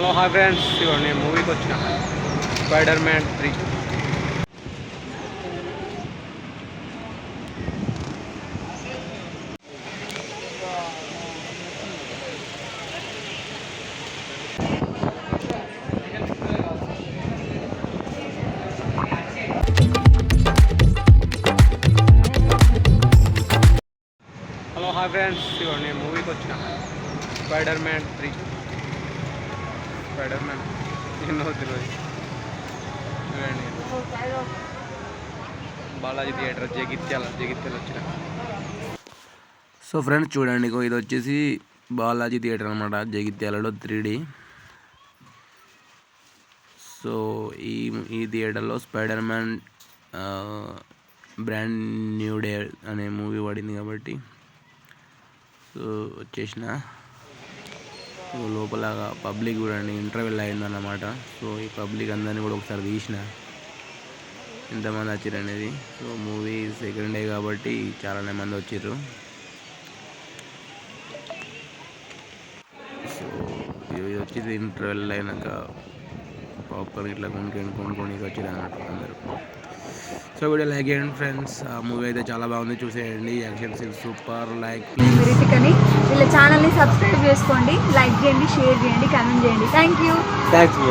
Hello hi friends, ఇవ్వండి నేను మూవీకి వచ్చిన spider man 3. Hello hi friends, ఇవ్వండి నేను మూవీకి వచ్చిన స్పైడర్ మ్యాన్ 3. స్పైడర్ మ్యాన్ ఎన్నో తెలియదు. చూడండి, బాలాజీ థియేటర్ జగిత్యాల వచ్చిన. సో ఫ్రెండ్స్ చూడండి, ఇది వచ్చేసి బాలాజీ థియేటర్ అనమాట, జగిత్యాలలో 3D. సో ఈ థియేటర్లో spider man brand new day అనే మూవీ పడింది కాబట్టి సో వచ్చేసిన. సో లోపల పబ్లిక్ చూడండి, ఇంటర్వెల్ అయిందన్నమాట. సో ఈ పబ్లిక్ అందరినీ కూడా ఒకసారి తీసిన ఎంతమంది వచ్చారు అనేది. సో మూవీ సెకండ్ డే కాబట్టి చాలానే మంది వచ్చారు. సో ఇది వచ్చేసి ఇంటర్వెల్ అయినాక పాప్కార్న్ ఇట్లా కొనుక్కొని వచ్చారు అన్నట్టు అందరూ. సో వీడియో లైక్ చేయండి ఫ్రెండ్స్. ఆ మూవీ అయితే చాలా బాగుంది, చూసేయండి. Action scene super. లైక్ రితికని వీళ్ళ ఛానల్ని సబ్స్క్రైబ్ చేసుకోండి, లైక్ చేయండి, షేర్ చేయండి, కామెంట్ చేయండి. Thank you.